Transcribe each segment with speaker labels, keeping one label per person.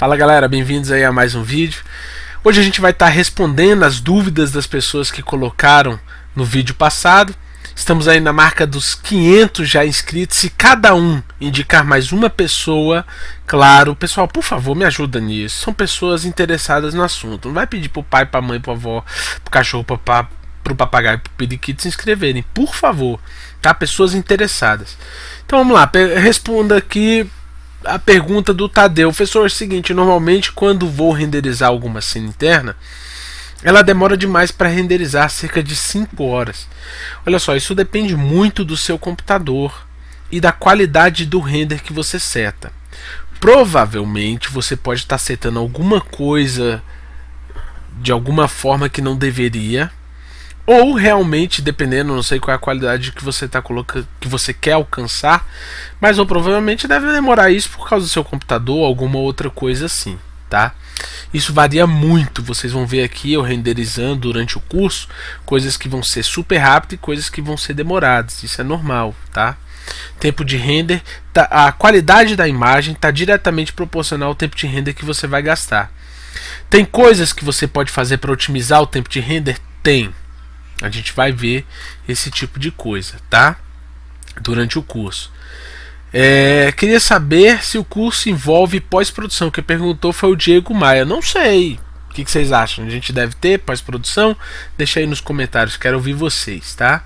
Speaker 1: Fala galera, bem-vindos aí a mais um vídeo. Hoje a gente vai estar respondendo as dúvidas das pessoas que colocaram no vídeo passado. Estamos aí na marca dos 500 já inscritos. Se cada um indicar mais uma pessoa, claro, pessoal, por favor, me ajuda nisso. São pessoas interessadas no assunto. Não vai pedir pro pai, pra mãe, pra avó, pro cachorro, pro papagaio, pro periquito se inscreverem, por favor, tá? Pessoas interessadas. Então vamos lá, responda aqui a pergunta do Tadeu. Professor, é o seguinte, normalmente quando vou renderizar alguma cena interna, ela demora demais para renderizar, cerca de 5 horas. Olha só, isso depende muito do seu computador e da qualidade do render que você seta. Provavelmente você pode estar setando alguma coisa de alguma forma que não deveria, ou realmente, dependendo, não sei qual é a qualidade que você está colocando, que você quer alcançar, mas ou provavelmente deve demorar isso por causa do seu computador ou alguma outra coisa assim, tá? Isso varia muito, vocês vão ver aqui eu renderizando durante o curso, coisas que vão ser super rápidas e coisas que vão ser demoradas, isso é normal, tá? Tempo de render, a qualidade da imagem está diretamente proporcional ao tempo de render que você vai gastar. Tem coisas que você pode fazer para otimizar o tempo de render? Tem. A gente vai ver esse tipo de coisa, tá? Durante o curso. Queria saber se o curso envolve pós-produção. Quem perguntou foi o Diego Maia. Não sei. O que vocês acham? A gente deve ter pós-produção? Deixa aí nos comentários. Quero ouvir vocês, tá?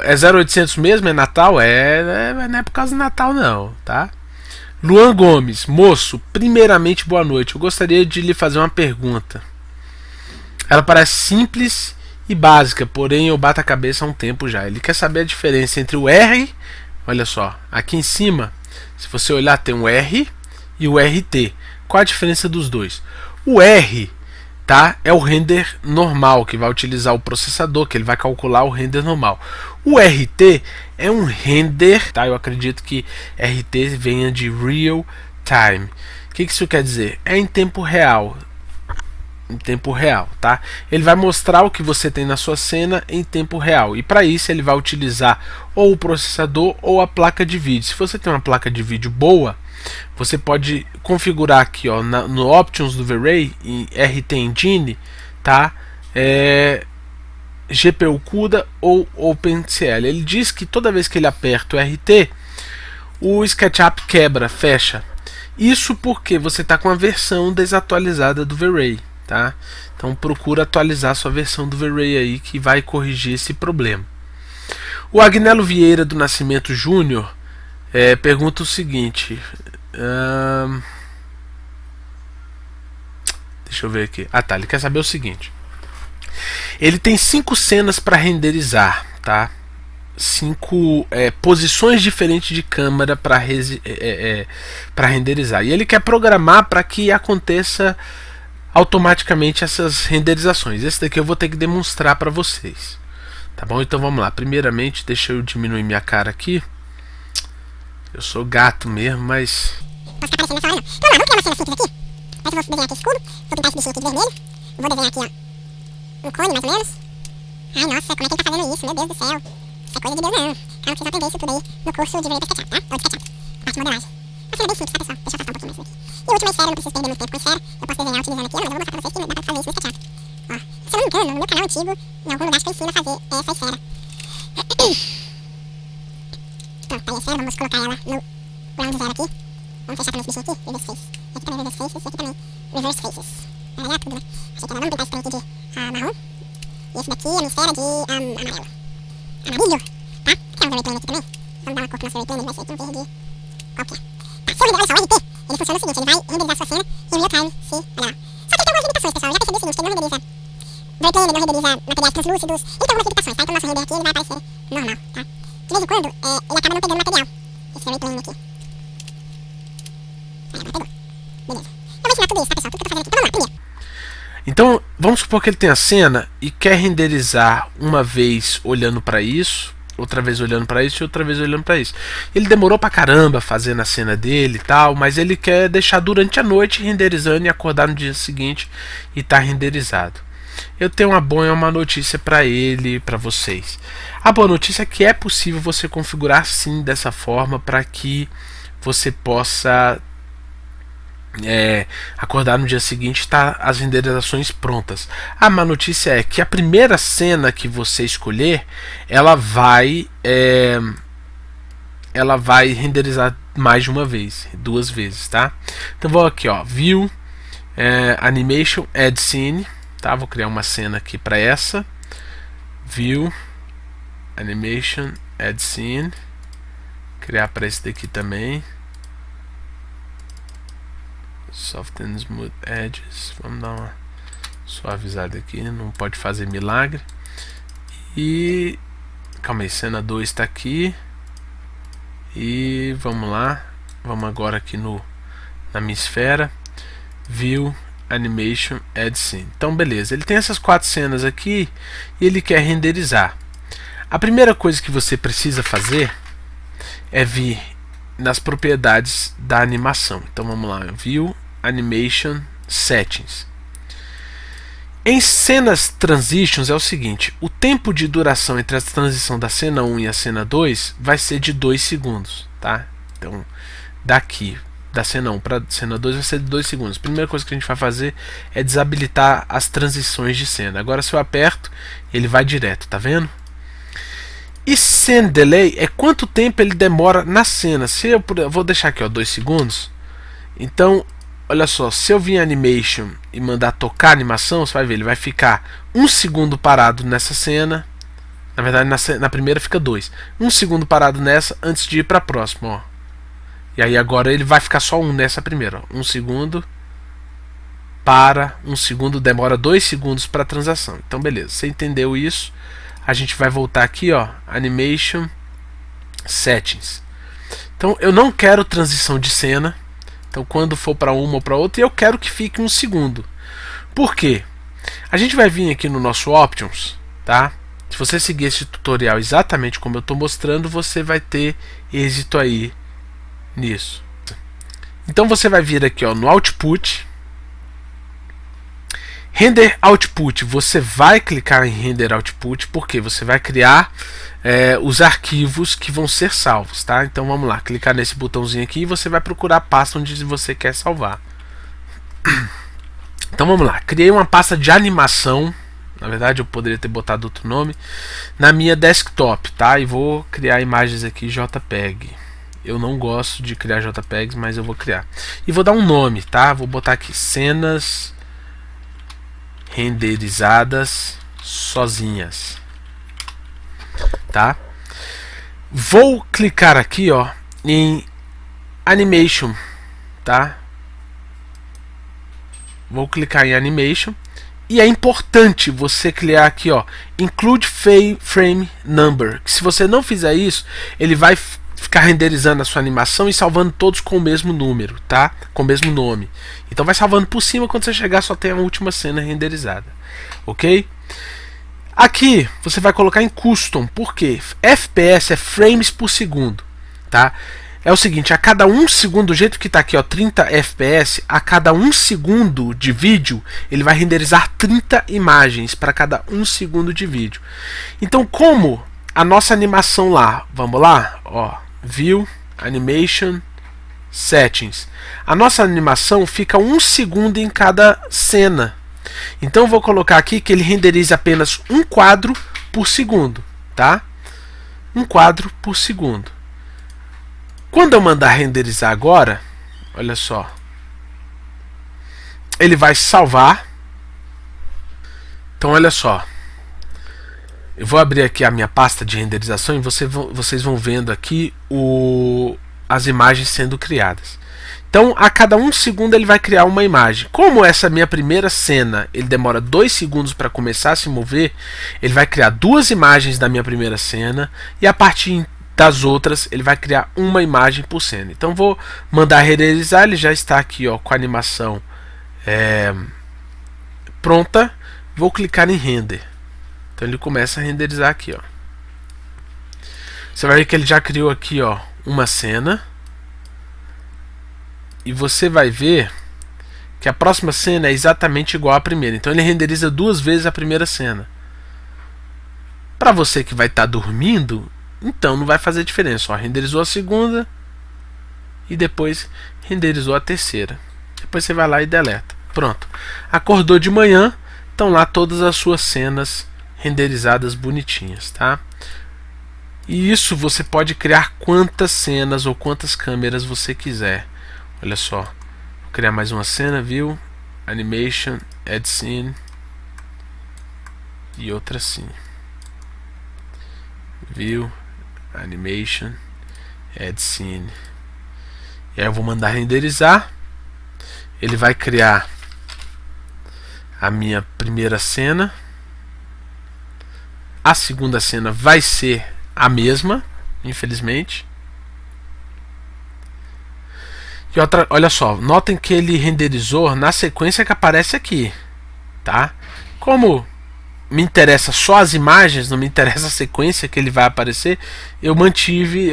Speaker 1: É 0800 mesmo? É Natal? Não é por causa do Natal não, tá? Luan Gomes. Moço, primeiramente boa noite. Eu gostaria de lhe fazer uma pergunta. Ela parece simples e básica, porém eu bato a cabeça há um tempo já. Ele quer saber a diferença entre o R, olha só, aqui em cima, se você olhar tem um R e o RT. Qual a diferença dos dois? O R, tá, é o render normal, que vai utilizar o processador, que ele vai calcular o render normal. O RT é um render, tá, eu acredito que RT venha de Real Time. O que isso quer dizer? É em tempo real. Em tempo real, tá? Ele vai mostrar o que você tem na sua cena em tempo real, e para isso ele vai utilizar ou o processador ou a placa de vídeo. Se você tem uma placa de vídeo boa, você pode configurar aqui, ó, no Options do V-Ray em RT Engine, tá? GPU CUDA ou OpenCL. Ele diz que toda vez que ele aperta o RT, o SketchUp quebra, fecha. Isso porque você está com a versão desatualizada do V-Ray. Tá? Então procura atualizar sua versão do V-Ray aí, que vai corrigir esse problema. O Agnello Vieira do Nascimento Júnior pergunta o seguinte, deixa eu ver aqui. Tá, ele quer saber o seguinte. Ele tem 5 cenas para renderizar, tá? 5 posições diferentes de câmera para renderizar, e ele quer programar para que aconteça automaticamente essas renderizações. Esse daqui eu vou ter que demonstrar para vocês, tá bom? Então vamos lá. Primeiramente, deixa eu diminuir minha cara aqui. Eu sou gato mesmo, mas
Speaker 2: posso ficar aparecendo nessa hora não. Então vamos criar uma cena simples aqui. Mas eu vou desenhar aqui escuro. Vou pintar esse bichinho aqui de vermelho. Vou desenhar aqui, ó, um cone mais ou menos. Ai, nossa, como é que ele tá fazendo isso? Meu Deus do céu. Isso é coisa de Deus não. Calma que vocês vão aprender isso tudo aí no curso de V-Ray SketchUp, tá? Ou de SketchUp. Parte de modelagem. Uma cena bem simples, tá, pessoal? Deixa eu afastar um pouquinho mais isso aqui. E a última esfera, eu não preciso perder muito tempo com a esfera. Eu posso desenhar utilizando aqui, mas eu vou mostrar pra vocês que dá pra fazer isso no SketchUp. Ó, se eu não me engano, no meu canal antigo, em algum lugar acho que eu ensino a fazer essa esfera. Pronto, tá aí a esfera, vamos colocar ela no round zero aqui. Vamos fechar pelos bichinhos aqui, reverse face. Aqui também reverse faces, e aqui também reverse faces. Vai olhar tudo, né? Achei que era, vamos pintar esse trem aqui de marrom. E esse daqui é a minha esfera de amarelo. Amarilho, tá? Quer um V-Ray Plane aqui também? Vamos dar uma cor pro nosso V-Ray Plane, ele vai ser aqui um verde qualquer. Tá, se eu olha só, o RT, ele funciona o seguinte, ele vai renderizar sua cena em real time, se olha lá. Só que ele tem algumas limitações, pessoal. Eu já percebi o seguinte, que ele não renderiza V-Ray Plane, ele não renderiza materiais translúcidos, ele tem algumas limitações, tá? Então o nosso render aqui ele vai aparecer normal, tá? De vez em quando, ele acaba não pegando material, esse V-Ray Plane aqui. Aí, agora pegou. Beleza. Eu vou ensinar tudo isso, tá, pessoal? Tudo que eu tô fazendo aqui. Então vamos lá, primeiro.
Speaker 1: então vamos supor que ele tem a cena e quer renderizar uma vez olhando para isso, outra vez olhando para isso e outra vez olhando para isso. Ele demorou pra caramba fazendo a cena dele e tal, mas ele quer deixar durante a noite renderizando e acordar no dia seguinte e tá renderizado. Eu tenho uma boa e uma notícia para ele, para vocês. A boa notícia é que é possível você configurar sim dessa forma para que você possa acordar no dia seguinte está as renderizações prontas. A má notícia é que a primeira cena que você escolher, ela vai renderizar mais de uma vez, duas vezes, tá? Então vou aqui, ó, View, Animation, Add Scene, tá? Vou criar uma cena aqui para essa. View, Animation, Add Scene, criar para esse daqui também. Soft and Smooth Edges, vamos dar uma suavizada aqui, não pode fazer milagre. E calma aí, cena 2 está aqui. E vamos lá, vamos agora aqui na minha esfera, View, Animation, Add Scene. Então beleza, ele tem essas 4 cenas aqui e ele quer renderizar. A primeira coisa que você precisa fazer é vir nas propriedades da animação. Então vamos lá, View, Animation, Settings. Em cenas transitions é o seguinte, o tempo de duração entre a transição da cena 1 e a cena 2 vai ser de 2 segundos, tá? Então, daqui, da cena 1 para a cena 2 vai ser de 2 segundos. A primeira coisa que a gente vai fazer é desabilitar as transições de cena. Agora se eu aperto, ele vai direto, tá vendo? E Scene Delay é quanto tempo ele demora na cena. Se eu vou deixar aqui, ó, 2 segundos. Então, olha só, se eu vir em Animation e mandar tocar a animação, você vai ver, ele vai ficar 1 segundo parado nessa cena. Na verdade, na primeira fica 2. 1 segundo parado nessa antes de ir para a próxima, ó. E aí agora ele vai ficar só 1 nessa primeira, ó. 1 segundo, para, 1 segundo, demora 2 segundos para a transação. Então beleza, você entendeu isso? A gente vai voltar aqui, ó, Animation, Settings. Então eu não quero transição de cena. Então quando for para uma ou para outra, eu quero que fique 1 segundo. Por quê? A gente vai vir aqui no nosso Options, tá? Se você seguir esse tutorial exatamente como eu estou mostrando, você vai ter êxito aí nisso. Então você vai vir aqui, ó, no Output, Render Output. Você vai clicar em Render Output porque você vai criar os arquivos que vão ser salvos, tá? Então vamos lá, clicar nesse botãozinho aqui e você vai procurar a pasta onde você quer salvar. Então vamos lá, criei uma pasta de animação. Na verdade eu poderia ter botado outro nome na minha desktop, tá? E vou criar imagens aqui JPEG. Eu não gosto de criar JPEGs, mas eu vou criar. E vou dar um nome, tá? Vou botar aqui cenas renderizadas sozinhas, tá? Vou clicar aqui, ó, em Animation, tá? Vou clicar em Animation e é importante você criar aqui, ó, Include Frame Number, que se você não fizer isso, ele vai ficar renderizando a sua animação e salvando todos com o mesmo número, tá? Com o mesmo nome. Então vai salvando por cima, quando você chegar só tem a última cena renderizada, ok? Aqui você vai colocar em Custom, porque FPS é frames por segundo, tá? É o seguinte, a cada 1 segundo, do jeito que está aqui, ó, 30 FPS, a cada 1 segundo de vídeo, ele vai renderizar 30 imagens para cada 1 segundo de vídeo. Então, como a nossa animação lá, vamos lá, ó, View, Animation, Settings. A nossa animação fica 1 segundo em cada cena. Então eu vou colocar aqui que ele renderize apenas um quadro por segundo, tá? Um quadro por segundo. Quando eu mandar renderizar agora, olha só, ele vai salvar. Então olha só, eu vou abrir aqui a minha pasta de renderização e vocês vão vendo aqui as imagens sendo criadas. Então a cada 1 segundo ele vai criar uma imagem. Como essa minha primeira cena ele demora 2 segundos para começar a se mover, ele vai criar 2 imagens da minha primeira cena e a partir das outras ele vai criar uma imagem por cena. Então vou mandar renderizar, ele já está aqui, ó, com a animação pronta. Vou clicar em Render. Então ele começa a renderizar aqui, ó. Você vai ver que ele já criou aqui, ó, uma cena. E você vai ver que a próxima cena é exatamente igual à primeira. Então ele renderiza 2 vezes a primeira cena. Para você que vai estar dormindo, então não vai fazer diferença. Ó, renderizou a segunda e depois renderizou a terceira. depois você vai lá e deleta. Pronto. Acordou de manhã, estão lá todas as suas cenas renderizadas bonitinhas, tá? E isso você pode criar quantas cenas ou quantas câmeras você quiser. Olha só. Vou criar mais uma cena, viu? Animation, Add Scene e outra assim. View, Animation, Add Scene. E aí eu vou mandar renderizar. Ele vai criar a minha primeira cena. A segunda cena vai ser a mesma, infelizmente. E outra, olha só, notem que ele renderizou na sequência que aparece aqui, tá? Como me interessa só as imagens, não me interessa a sequência que ele vai aparecer, eu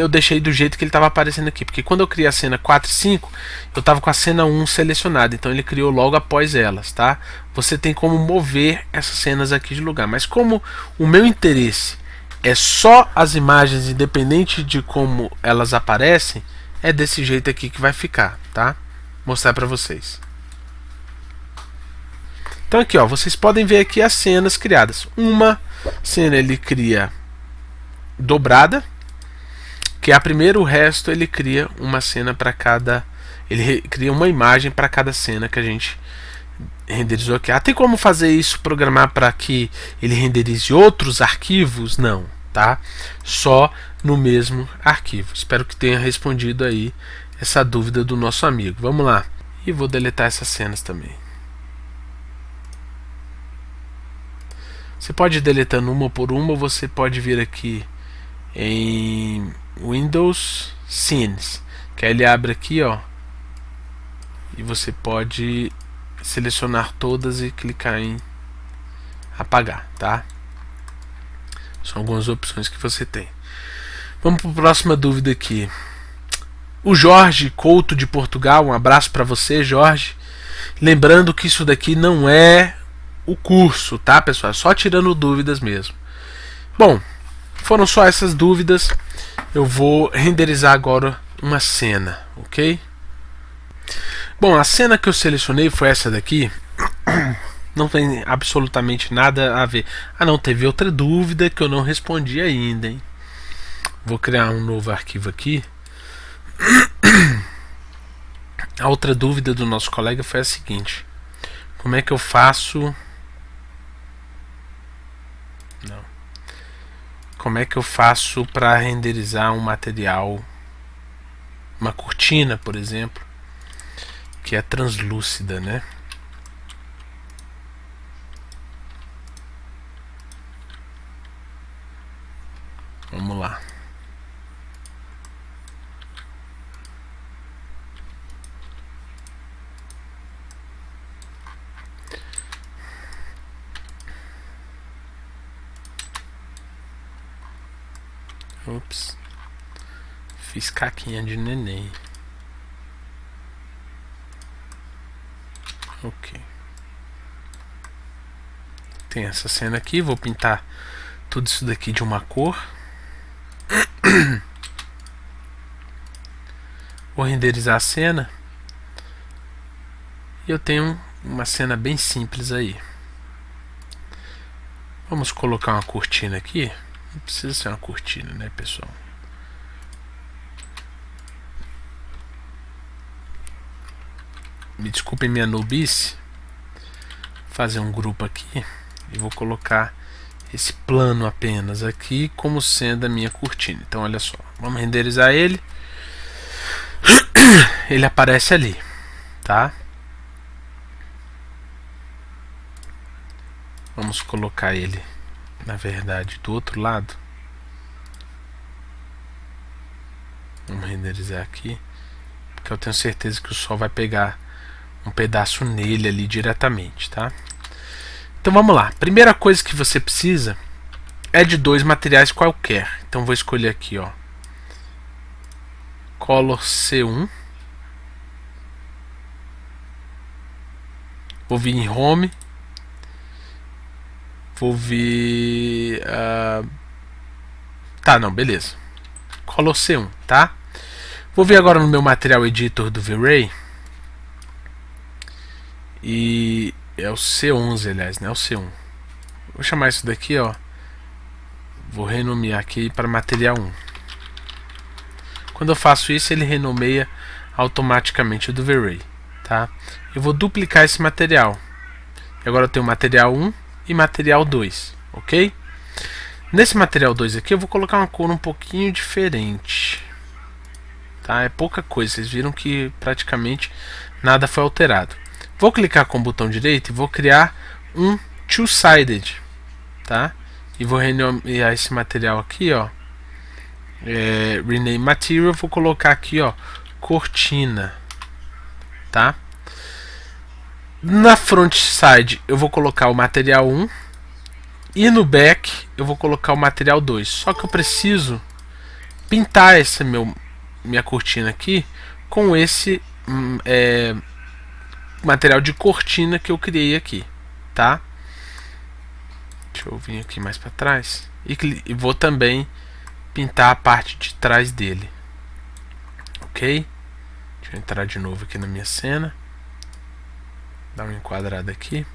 Speaker 1: deixei do jeito que ele estava aparecendo aqui, porque quando eu criei a cena 4 e 5, eu estava com a cena 1 selecionada, então ele criou logo após elas, tá? Você tem como mover essas cenas aqui de lugar, mas como o meu interesse é só as imagens, independente de como elas aparecem, é desse jeito aqui que vai ficar, tá? Vou mostrar para vocês. Então aqui, ó, vocês podem ver aqui as cenas criadas. Uma cena ele cria dobrada, que é a primeira, o resto ele cria uma cena para cada, ele cria uma imagem para cada cena que a gente renderizou aqui. Ah, tem como fazer isso, programar para que ele renderize outros arquivos? Não, tá? Só no mesmo arquivo. Espero que tenha respondido aí essa dúvida do nosso amigo. Vamos lá. E vou deletar essas cenas também. Você pode ir deletando uma por uma, ou você pode vir aqui em Windows Scenes, que aí ele abre aqui, ó, e você pode selecionar todas e clicar em apagar, tá? São algumas opções que você tem. Vamos para a próxima dúvida aqui. O Jorge Couto de Portugal, um abraço para você, Jorge. Lembrando que isso daqui não é o curso, tá, pessoal? É só tirando dúvidas mesmo. Bom, foram só essas dúvidas. Eu vou renderizar agora uma cena, ok? Bom, a cena que eu selecionei foi essa daqui. Não tem absolutamente nada a ver. Ah, não, teve outra dúvida que eu não respondi ainda, hein? Vou criar um novo arquivo aqui. A outra dúvida do nosso colega foi a seguinte: como é que eu faço... Não. Como é que eu faço para renderizar um material, uma cortina, por exemplo, que é translúcida, né? Vamos lá. Ops. Fiz caquinha de neném. Ok. Tem essa cena aqui. Vou pintar tudo isso daqui de uma cor. Vou renderizar a cena. E eu tenho uma cena bem simples aí. Vamos colocar uma cortina aqui. Não precisa ser uma cortina, né, pessoal? Me desculpem minha nubice. Vou fazer um grupo aqui e vou colocar esse plano apenas aqui como sendo a minha cortina. Então olha só, vamos renderizar ele. Ele aparece ali, tá? Vamos colocar ele, na verdade, do outro lado. Vamos renderizar aqui, porque eu tenho certeza que o sol vai pegar um pedaço nele ali diretamente, tá? Então vamos lá. Primeira coisa que você precisa é de dois materiais qualquer. Então vou escolher aqui, ó, Color C1. Vou vir em Home. Vou vir... Tá, não, beleza. Color C1, tá? Vou vir agora no meu Material Editor do V-Ray. E é o C11, aliás, né? O C1. Vou chamar isso daqui, ó. Vou renomear aqui para material 1. Quando eu faço isso, ele renomeia automaticamente o do V-Ray, tá? Eu vou duplicar esse material. E agora eu tenho material 1 e material 2, ok? Nesse material 2 aqui eu vou colocar uma cor um pouquinho diferente, tá? É pouca coisa, vocês viram que praticamente nada foi alterado. Vou clicar com o botão direito e vou criar um two-sided, tá? E vou renomear esse material aqui, ó. Rename Material, vou colocar aqui, ó, cortina, tá? Na front side eu vou colocar o material 1 e no back eu vou colocar o material 2. Só que eu preciso pintar essa minha cortina aqui com esse material de cortina que eu criei aqui, tá? Deixa eu vir aqui mais para trás e vou também pintar a parte de trás dele, ok? Deixa eu entrar de novo aqui na minha cena, dar uma enquadrada aqui.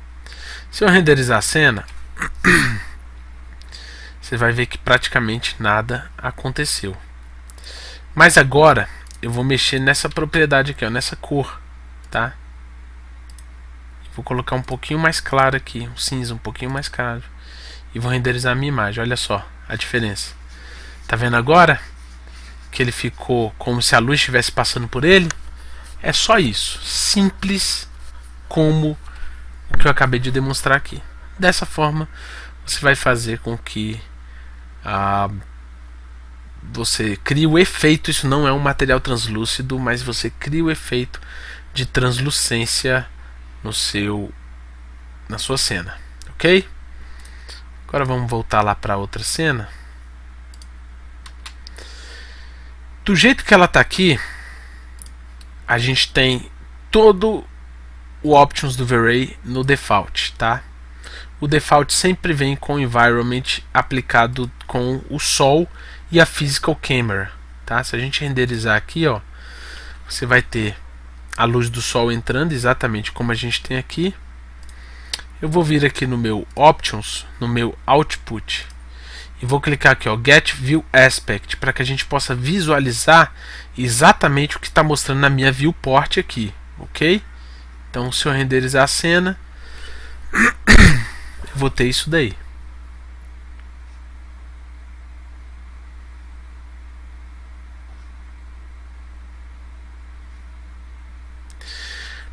Speaker 1: Se eu renderizar a cena, você vai ver que praticamente nada aconteceu. Mas agora eu vou mexer nessa propriedade aqui, ó, nessa cor, tá? Vou colocar um pouquinho mais claro aqui, um cinza um pouquinho mais claro, e vou renderizar a minha imagem. Olha só a diferença. Tá vendo agora que ele ficou como se a luz estivesse passando por ele? É só isso, simples como o que eu acabei de demonstrar aqui. Dessa forma você vai fazer com que você crie o efeito. Isso não é um material translúcido, mas você cria o efeito de translucência na sua cena, ok? Agora vamos voltar lá para outra cena. Do jeito que ela está aqui, a gente tem todo o options do V-Ray no default, tá? O default sempre vem com o environment aplicado com o sol e a physical camera, tá? Se a gente renderizar aqui, ó, você vai ter a luz do sol entrando exatamente como a gente tem aqui. Eu vou vir aqui no meu options, no meu output, e vou clicar aqui, ó, Get View Aspect, para que a gente possa visualizar exatamente o que está mostrando na minha viewport aqui, ok? Então, se eu renderizar a cena, eu vou ter isso daí.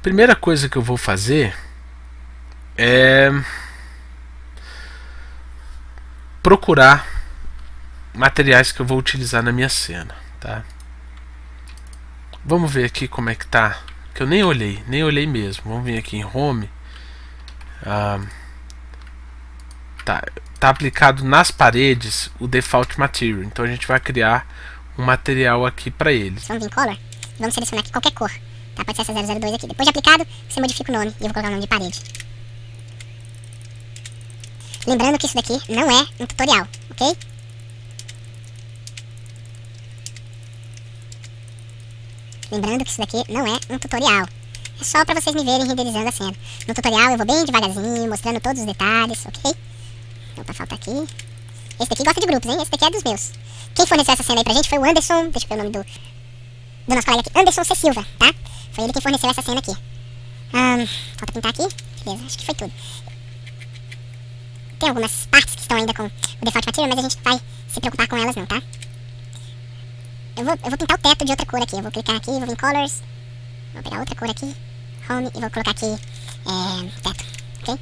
Speaker 1: Primeira coisa que eu vou fazer é procurar materiais que eu vou utilizar na minha cena, tá? Vamos ver aqui como é que tá, que eu nem olhei mesmo. Vamos vir aqui em Home. Tá aplicado nas paredes o Default Material, então a gente vai criar um material aqui para ele.
Speaker 2: Vamos vir em Color e vamos selecionar aqui qualquer cor, tá? Pode ser essa 002 aqui. Depois de aplicado, você modifica o nome e eu vou colocar o nome de parede. Lembrando que isso daqui não é um tutorial, ok? Lembrando que isso daqui não é um tutorial. É só pra vocês me verem renderizando a cena. No tutorial eu vou bem devagarzinho, mostrando todos os detalhes, ok? Opa, falta aqui. Esse daqui gosta de grupos, hein? Esse daqui é dos meus. Quem forneceu essa cena aí pra gente foi o Anderson. Deixa eu ver o nome do nosso colega aqui. Anderson C. Silva, tá? Foi ele quem forneceu essa cena aqui. Falta pintar aqui. Beleza, acho que foi tudo. Tem algumas partes que estão ainda com o Default Material, mas a gente vai se preocupar com elas não, tá? Eu vou pintar o teto de outra cor aqui. Eu vou clicar aqui, vou vir em Colors. Vou pegar outra cor aqui, Home, e vou colocar aqui teto, ok?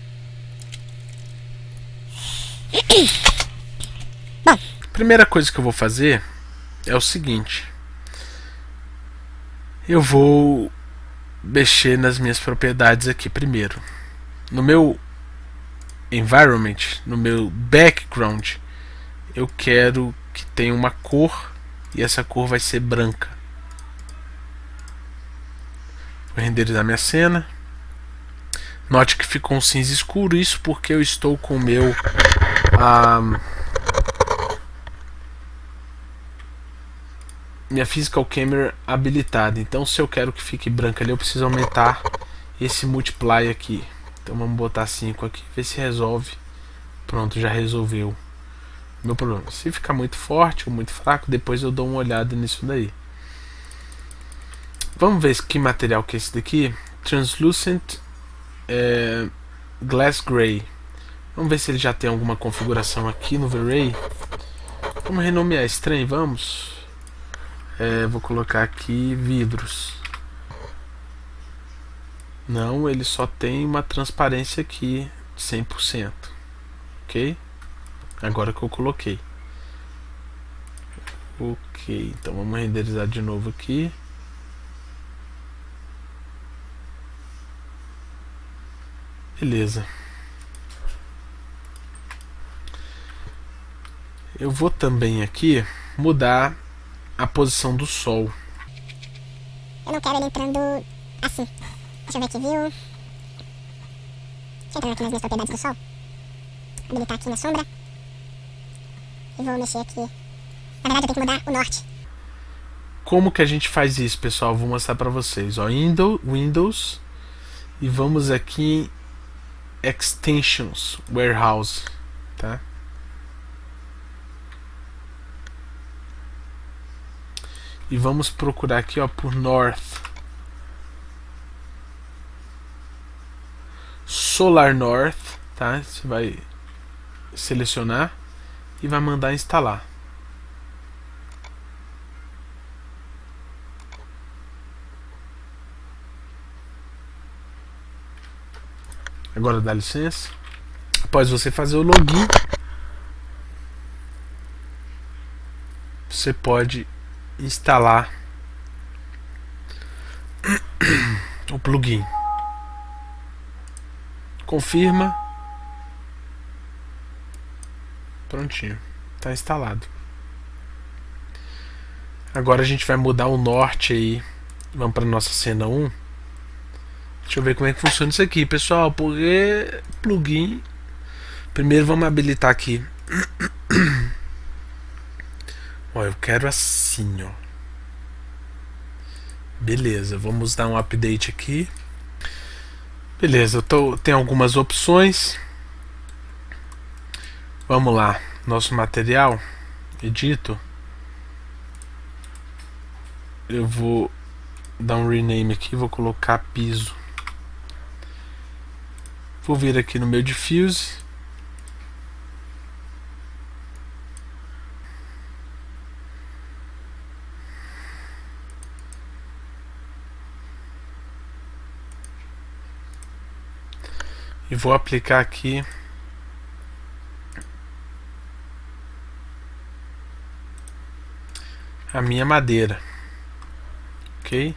Speaker 2: Bom,
Speaker 1: Primeira coisa que eu vou fazer é o seguinte. Eu vou mexer nas minhas propriedades aqui primeiro. No meu environment, no meu background, eu quero que tenha uma cor e essa cor vai ser branca. Vou renderizar minha cena. Note que ficou um cinza escuro, isso porque eu estou com o meu minha physical camera habilitada. Então, se eu quero que fique branca ali, eu preciso aumentar esse multiply aqui. Então vamos botar 5 aqui, ver se resolve. Pronto, já resolveu meu problema. Se ficar muito forte ou muito fraco, depois eu dou uma olhada nisso daí. Vamos ver que material que é esse daqui. Translucent Glass Gray. Vamos ver se ele já tem alguma configuração aqui no V-Ray. Vamos renomear esse trem, vamos. Vou colocar aqui vidros. Não, ele só tem uma transparência aqui de 100%. Ok? Agora que eu coloquei. Ok, então vamos renderizar de novo aqui. Beleza. Eu vou também aqui mudar a posição do sol.
Speaker 2: Eu não quero ele entrando assim. Deixa eu ver aqui, viu? Deixa eu entrar aqui nas minhas propriedades do sol. Habilitar aqui na sombra. E vou mexer aqui. Na verdade eu tenho que mudar o norte.
Speaker 1: Como que a gente faz isso, pessoal? Vou mostrar para vocês. Ó, Windows. E vamos aqui em Extensions Warehouse. Tá? E vamos procurar aqui, ó, por North. Solar North, tá? Você vai selecionar e vai mandar instalar. Agora dá licença. Após você fazer o login, você pode instalar o plugin. Confirma. Prontinho, está instalado. Agora a gente vai mudar o norte aí. Vamos para nossa cena 1. Deixa eu ver como é que funciona isso aqui, pessoal. Porque plugin. Primeiro vamos habilitar aqui. Ó, eu quero assim, ó. Beleza, vamos dar um update aqui. Beleza, tem algumas opções. Vamos lá, nosso material, edito. Eu vou dar um rename aqui, vou colocar piso. Vou vir aqui no meu diffuse. E vou aplicar aqui a minha madeira. Ok?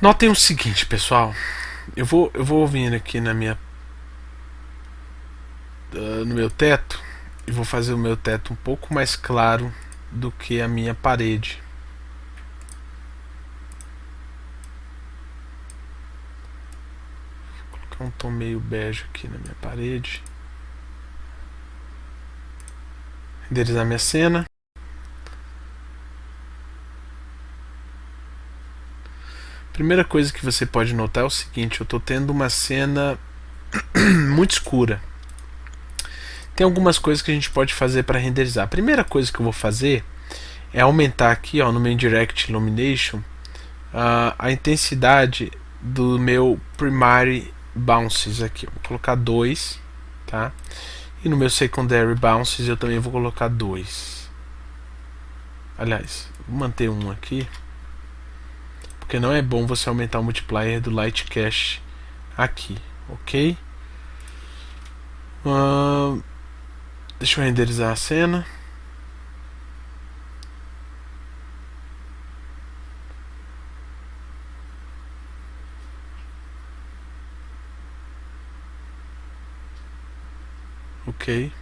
Speaker 1: Notem o seguinte, pessoal. Eu vou vir aqui na minha no meu teto e vou fazer o meu teto um pouco mais claro do que a minha parede. Vou colocar um tom meio bege aqui na minha parede. Renderizar minha cena. Primeira coisa que você pode notar é o seguinte: eu estou tendo uma cena muito escura. Tem algumas coisas que a gente pode fazer para renderizar. A primeira coisa que eu vou fazer é aumentar aqui, ó, no meu Indirect Illumination, a intensidade do meu Primary Bounces aqui. Vou colocar 2, tá? E no meu Secondary Bounces eu também vou colocar 2. Aliás, vou manter 1 aqui, porque não é bom você aumentar o multiplier do Light Cache aqui, ok? Deixa eu renderizar a cena. Ok.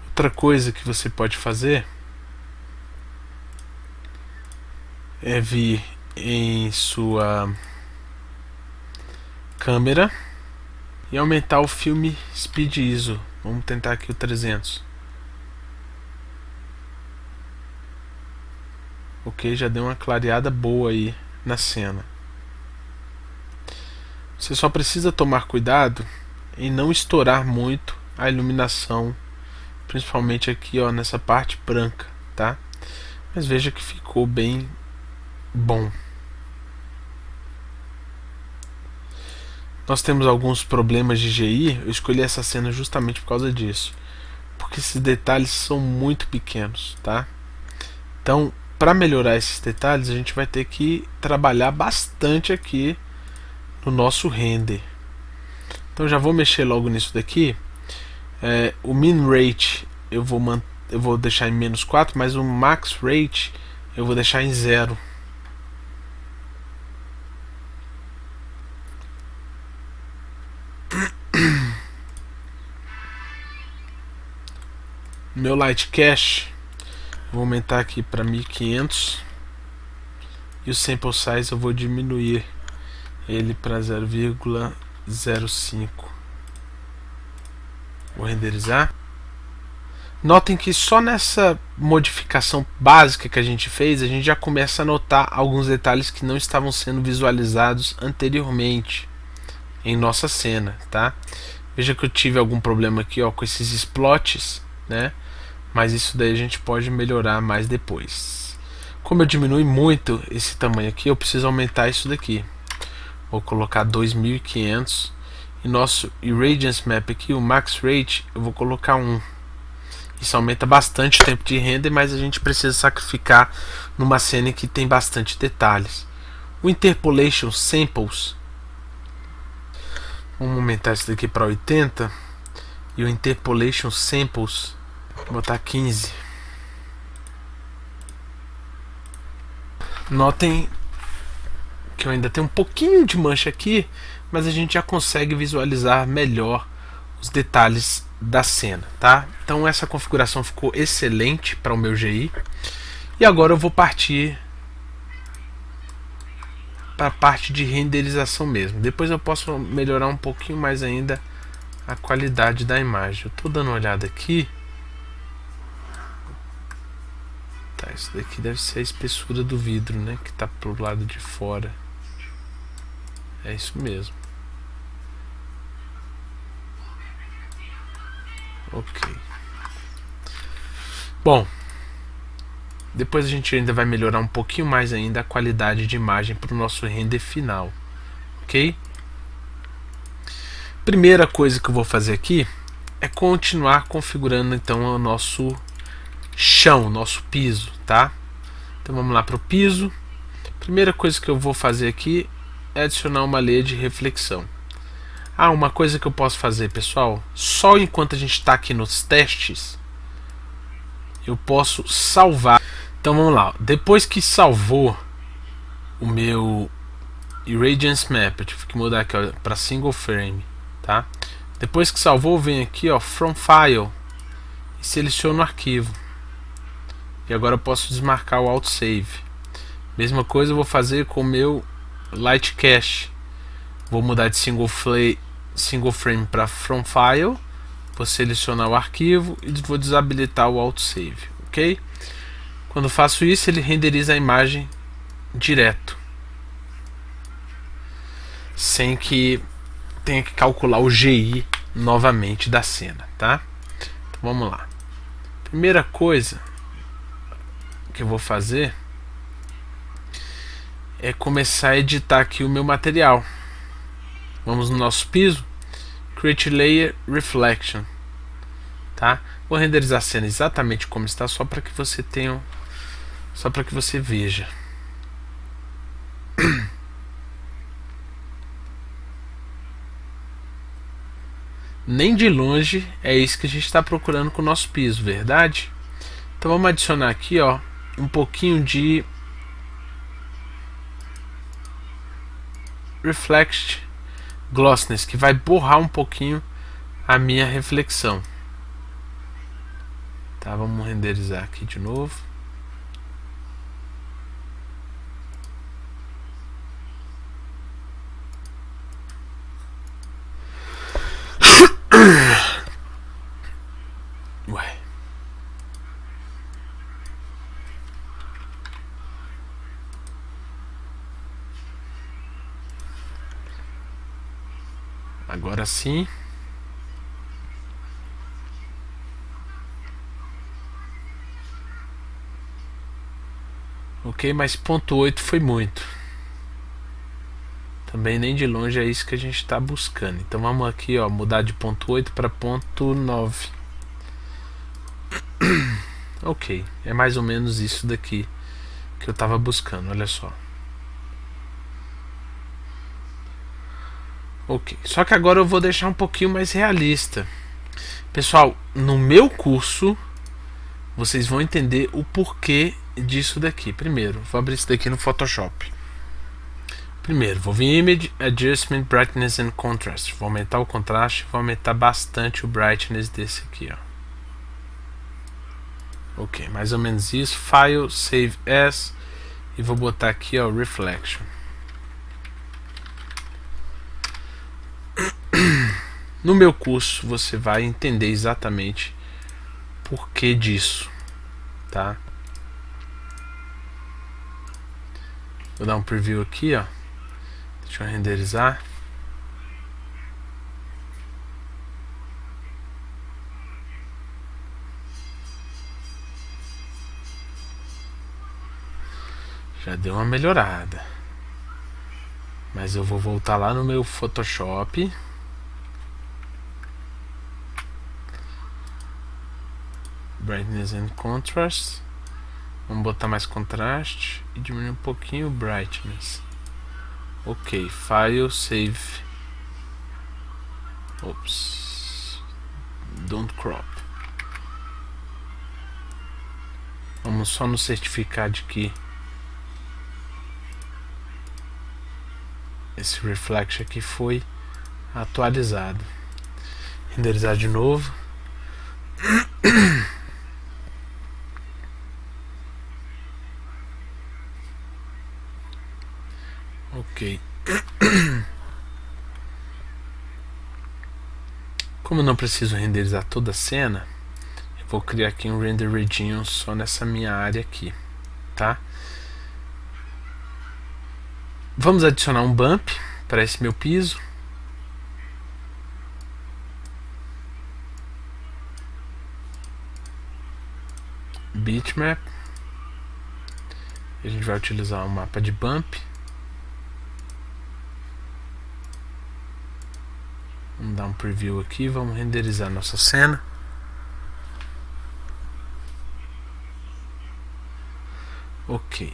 Speaker 1: Outra coisa que você pode fazer é vir em sua câmera e aumentar o filme Speed ISO. Vamos tentar aqui o 300. Ok, já deu uma clareada boa aí na cena. Você só precisa tomar cuidado em não estourar muito a iluminação, principalmente aqui, ó, nessa parte branca, tá? Mas veja que ficou bem bom. Nós temos alguns problemas de GI. Eu escolhi essa cena justamente por causa disso, porque esses detalhes são muito pequenos, tá? Então, para melhorar esses detalhes, a gente vai ter que trabalhar bastante aqui no nosso render. Então já vou mexer logo nisso daqui. O min rate eu vou deixar em -4, mas o max rate eu vou deixar em 0. Meu light cache vou aumentar aqui para 1500 e o sample size eu vou diminuir ele para 0,05. Vou renderizar. Notem que só nessa modificação básica que a gente fez, a gente já começa a notar alguns detalhes que não estavam sendo visualizados anteriormente em nossa cena, tá? Veja que eu tive algum problema aqui, ó, com esses splots, né? Mas isso daí a gente pode melhorar mais depois. Como eu diminui muito esse tamanho aqui, eu preciso aumentar isso daqui. Vou colocar 2500 e nosso Irradiance Map aqui, o Max Rate, eu vou colocar 1. Isso aumenta bastante o tempo de render, mas a gente precisa sacrificar numa cena que tem bastante detalhes. O Interpolation Samples, vamos aumentar isso daqui para 80 e o Interpolation Samples vou botar 15. Notem que eu ainda tenho um pouquinho de mancha aqui, mas a gente já consegue visualizar melhor os detalhes da cena, tá? Então essa configuração ficou excelente para o meu GI. E agora eu vou partir para a parte de renderização mesmo. Depois eu posso melhorar um pouquinho mais ainda a qualidade da imagem. Eu estou dando uma olhada aqui. Tá, isso daqui deve ser a espessura do vidro, né, que está pro lado de fora. É isso mesmo. Ok. Bom, depois a gente ainda vai melhorar um pouquinho mais ainda a qualidade de imagem para o nosso render final, ok? Primeira coisa que eu vou fazer aqui é continuar configurando então o nosso chão, nosso piso, tá? Então vamos lá para o piso. Primeira coisa que eu vou fazer aqui é adicionar uma leia de reflexão. Uma coisa que eu posso fazer, pessoal, só enquanto a gente está aqui nos testes, eu posso salvar. Então vamos lá, depois que salvou o meu Irradiance Map, eu tive que mudar aqui para Single Frame, tá? Depois que salvou, vem aqui, ó, From File e seleciono o arquivo. E agora eu posso desmarcar o autosave. Mesma coisa eu vou fazer com o meu Light Cache. Vou mudar de Single Frame para From File. Vou selecionar o arquivo e vou desabilitar o autosave, ok? Quando faço isso, ele renderiza a imagem direto, sem que tenha que calcular o GI novamente da cena, tá? Então vamos lá. Primeira coisa que eu vou fazer é começar a editar aqui o meu material. Vamos no nosso piso, Create Layer Reflection, tá? Vou renderizar a cena exatamente como está, só para que você tenha, só para que você veja. Nem de longe é isso que a gente está procurando com o nosso piso, verdade? Então vamos adicionar aqui, ó, um pouquinho de Reflect Glossiness, que vai borrar um pouquinho a minha reflexão. Tá, vamos renderizar aqui de novo. Ué. Agora sim. Ok, mas ponto 8 foi muito. Também nem de longe é isso que a gente está buscando. Então vamos aqui, ó, mudar de ponto 8 para ponto 9. Ok, é mais ou menos isso daqui que eu estava buscando, olha só. Ok, só que agora eu vou deixar um pouquinho mais realista. Pessoal, no meu curso vocês vão entender o porquê disso daqui. Primeiro, vou abrir isso daqui no Photoshop. Primeiro, vou vir Image, Adjustment, Brightness and Contrast. Vou aumentar o contraste, vou aumentar bastante o brightness desse aqui, ó. Ok, mais ou menos isso. File, Save As. E vou botar aqui, ó, Reflection. No meu curso você vai entender exatamente por que disso, tá? Vou dar um preview aqui, ó. Deixa eu renderizar. Já deu uma melhorada. Mas eu vou voltar lá no meu Photoshop. Brightness and Contrast. Vamos botar mais contraste e diminuir um pouquinho o brightness. Ok, File, Save. Ops. Don't crop. Vamos só nos certificar de que esse reflection aqui foi atualizado. Renderizar de novo. Ok. Como eu não preciso renderizar toda a cena, eu vou criar aqui um render region só nessa minha área aqui, tá? Vamos adicionar um bump para esse meu piso. Bitmap. A gente vai utilizar um mapa de bump. Vamos dar um preview aqui, vamos renderizar nossa cena. Ok.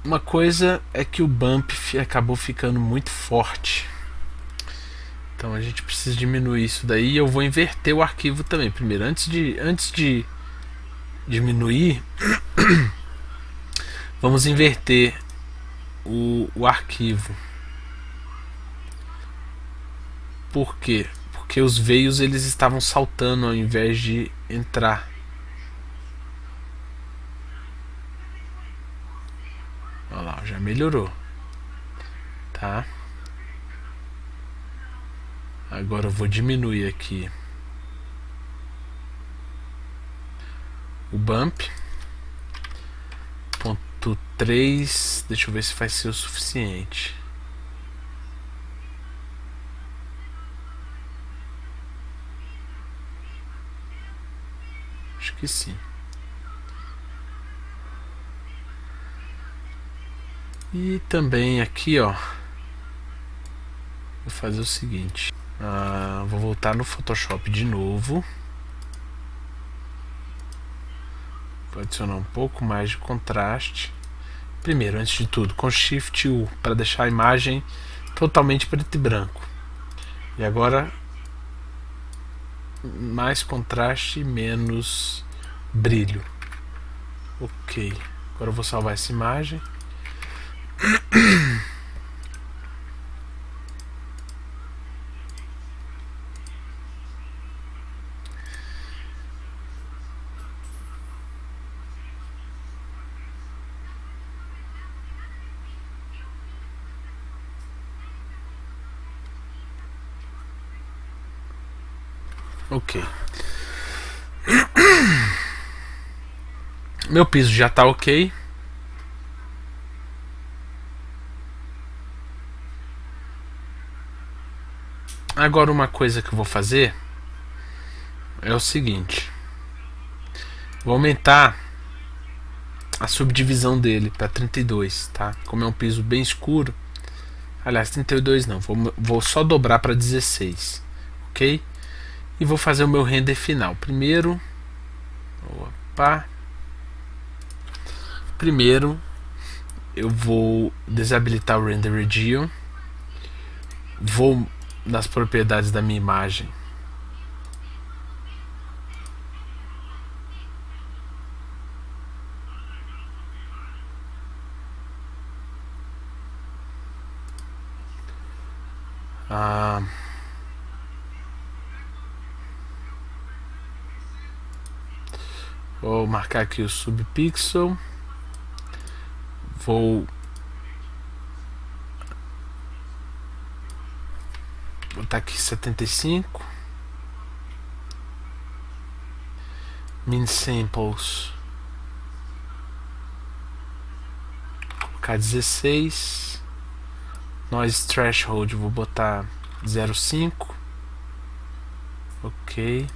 Speaker 1: Uma coisa é que o bump acabou ficando muito forte. Então a gente precisa diminuir isso daí e eu vou inverter o arquivo também. Primeiro, antes de diminuir, vamos inverter o arquivo. Por quê? Porque os veios eles estavam saltando ao invés de entrar. Olha lá, já melhorou. Tá? Agora eu vou diminuir aqui o bump. Ponto 3. Deixa eu ver se vai ser o suficiente. Acho que sim. E também aqui, ó, vou fazer o seguinte. Vou voltar no Photoshop de novo. Vou adicionar um pouco mais de contraste. Primeiro, antes de tudo, com Shift U para deixar a imagem totalmente preto e branco. E agora mais contraste e menos brilho. Ok. Agora eu vou salvar essa imagem. Ok. Meu piso já está ok. Agora uma coisa que eu vou fazer é o seguinte. Vou aumentar a subdivisão dele para 32, tá? Como é um piso bem escuro. Aliás, 32 não. Vou só dobrar para 16, ok? E vou fazer o meu render final. Primeiro, eu vou desabilitar o Render Region. Vou nas propriedades da minha imagem. Vou marcar aqui o subpixel. Vou botar aqui 75. Min samples. Vou colocar 16. Noise threshold vou botar 0,5. Ok.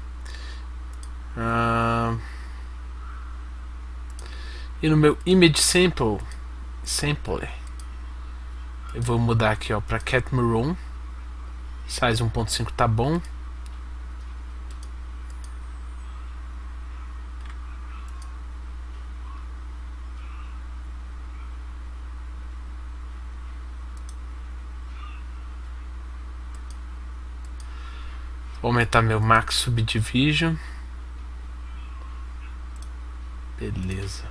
Speaker 1: E no meu image sampler eu vou mudar aqui para Cat Maroon. Size 1.5 tá bom. Vou aumentar meu Max Subdivision. Beleza.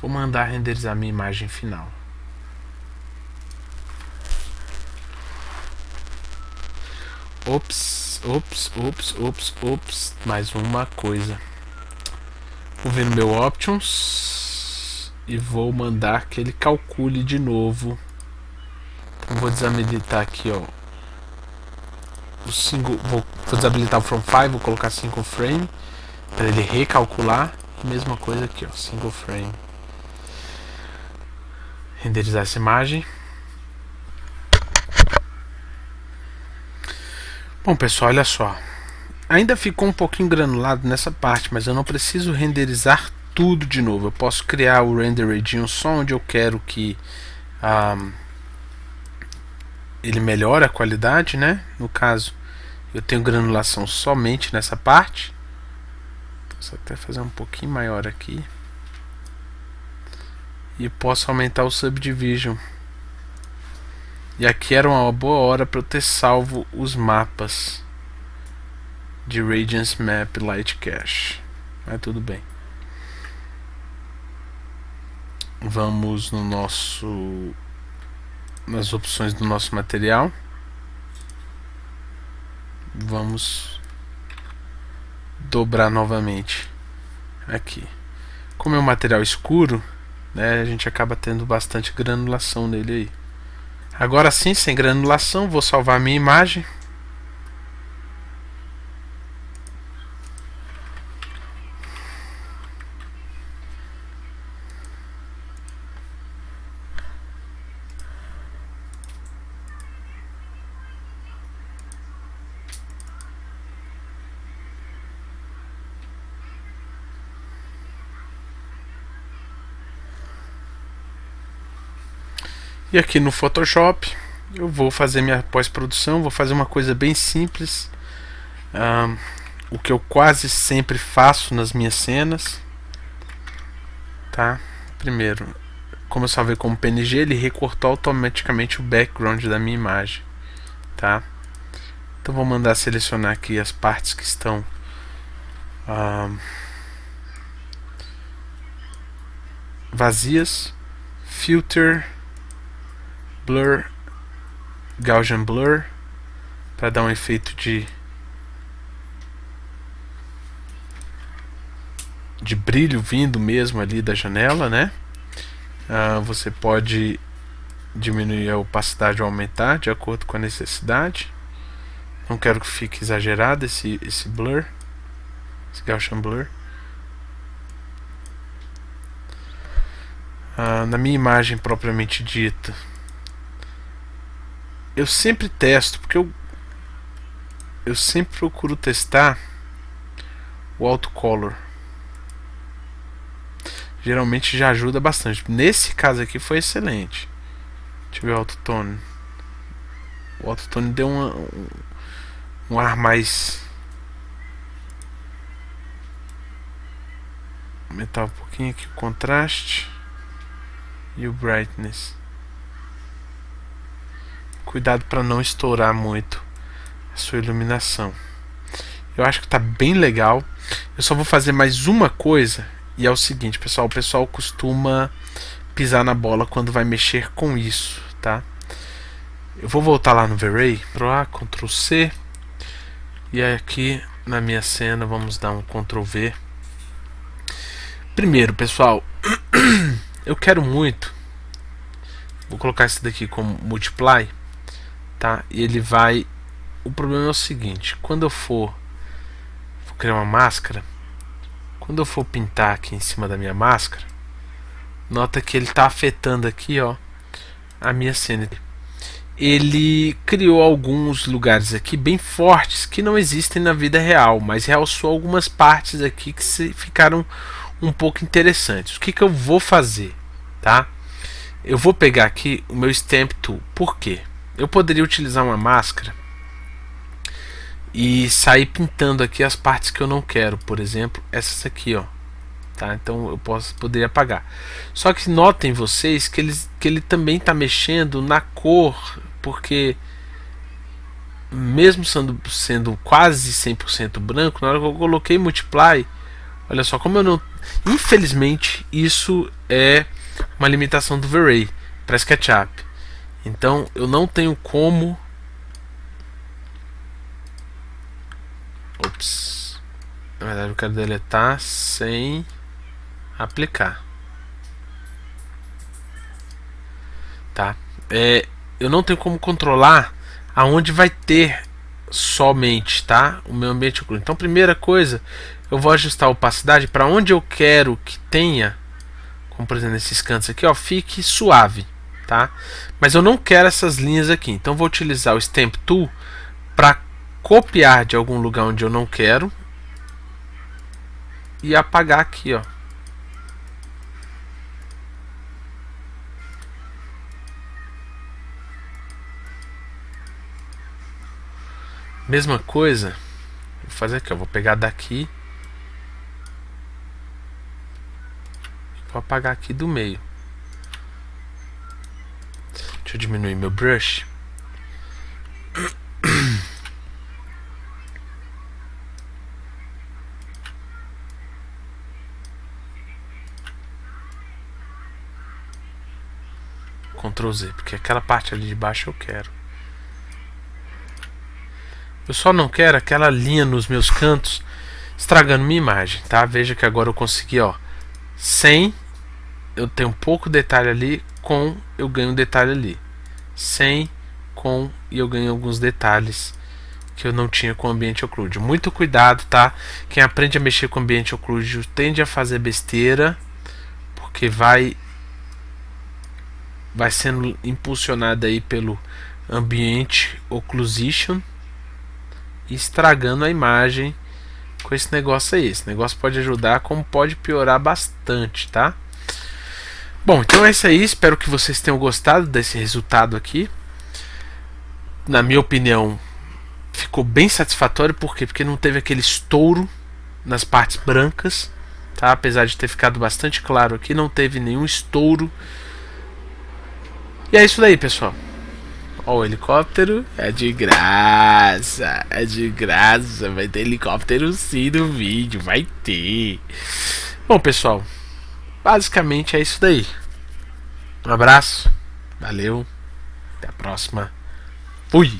Speaker 1: Vou mandar renderizar minha imagem final. Ops. Mais uma coisa. Vou ver no meu Options e vou mandar que ele calcule de novo. Então vou desabilitar aqui, ó. O single, vou desabilitar o From 5, vou colocar single frame para ele recalcular. Mesma coisa aqui, ó, single frame. Renderizar essa imagem. Bom, pessoal, olha só. Ainda ficou um pouquinho granulado nessa parte, mas eu não preciso renderizar tudo de novo. Eu posso criar o render region só onde eu quero que ele melhore a qualidade, né? No caso, eu tenho granulação somente nessa parte. Posso até fazer um pouquinho maior aqui. E posso aumentar o subdivision. E aqui era uma boa hora para eu ter salvo os mapas de Radiance Map Light Cache. Mas tudo bem. Vamos no nas opções do nosso material. Vamos dobrar novamente aqui. Como é um material escuro, né, a gente acaba tendo bastante granulação nele aí. Agora sim, sem granulação, vou salvar minha imagem. E aqui no Photoshop eu vou fazer minha pós-produção. Vou fazer uma coisa bem simples, o que eu quase sempre faço nas minhas cenas, tá? Primeiro, como eu salvei como PNG, ele recortou automaticamente o background da minha imagem, tá? Então vou mandar selecionar aqui as partes que estão vazias. Filter, Blur, Gaussian Blur, para dar um efeito de brilho vindo mesmo ali da janela, né? Você pode diminuir a opacidade ou aumentar de acordo com a necessidade. Não quero que fique exagerado esse blur, esse Gaussian Blur. Na minha imagem propriamente dita, eu sempre testo, porque eu sempre procuro testar o autocolor. Geralmente já ajuda bastante. Nesse caso aqui foi excelente. Deixa eu ver o autotone. O autotone deu um ar mais... Aumentar um pouquinho aqui o contraste e o brightness. Cuidado para não estourar muito a sua iluminação. Eu acho que tá bem legal. Eu só vou fazer mais uma coisa, e é o seguinte, pessoal, o pessoal costuma pisar na bola quando vai mexer com isso, tá? Eu vou voltar lá no V-Ray, Ctrl A, Ctrl C, e aqui na minha cena vamos dar um Ctrl V. Primeiro, pessoal, eu quero muito, vou colocar esse daqui como Multiply, tá? E ele vai... O problema é o seguinte, quando eu vou criar uma máscara, quando eu for pintar aqui em cima da minha máscara, nota que ele está afetando aqui, ó, a minha cena. Ele criou alguns lugares aqui bem fortes que não existem na vida real, mas realçou algumas partes aqui que ficaram um pouco interessantes. O que eu vou fazer, tá? Eu vou pegar aqui o meu Stamp Tool. Por quê? Eu poderia utilizar uma máscara e sair pintando aqui as partes que eu não quero, por exemplo, essas aqui, ó, tá? Então eu poderia apagar. Só que notem vocês que ele também está mexendo na cor, porque mesmo sendo quase 100% branco, na hora que eu coloquei Multiply, olha só como eu não... Infelizmente isso é uma limitação do V-Ray para SketchUp. Então eu não tenho como... Ops. Na verdade eu quero deletar sem aplicar. Tá? Eu não tenho como controlar aonde vai ter somente, tá, o meu ambiente occlude. Então, primeira coisa, eu vou ajustar a opacidade para onde eu quero que tenha, como por exemplo nesses cantos aqui, ó, fique suave, tá? Mas eu não quero essas linhas aqui. Então, vou utilizar o Stamp Tool para copiar de algum lugar onde eu não quero e apagar aqui, ó. Mesma coisa, vou fazer aqui, eu vou pegar daqui, vou apagar aqui do meio. Deixa eu diminuir meu brush. Ctrl Z, porque aquela parte ali de baixo eu quero. Eu só não quero aquela linha nos meus cantos estragando minha imagem, tá? Veja que agora eu consegui, ó, sem eu tenho um pouco detalhe ali, com eu ganho um detalhe ali, sem, com e eu ganho alguns detalhes que eu não tinha com o ambiente occlude. Muito cuidado, tá? Quem aprende a mexer com o ambiente occlude tende a fazer besteira, porque vai sendo impulsionado aí pelo ambiente occlusion, estragando a imagem com esse negócio aí. Esse negócio pode ajudar, como pode piorar bastante, tá? Bom, então é isso aí. Espero que vocês tenham gostado desse resultado aqui. Na minha opinião, ficou bem satisfatório. Por quê? Porque não teve aquele estouro nas partes brancas, tá? Apesar de ter ficado bastante claro aqui, não teve nenhum estouro. E é isso daí, pessoal. Ó, o helicóptero é de graça. É de graça. Vai ter helicóptero sim no vídeo. Vai ter. Bom, pessoal, basicamente é isso daí. Um abraço. Valeu. Até a próxima. Fui.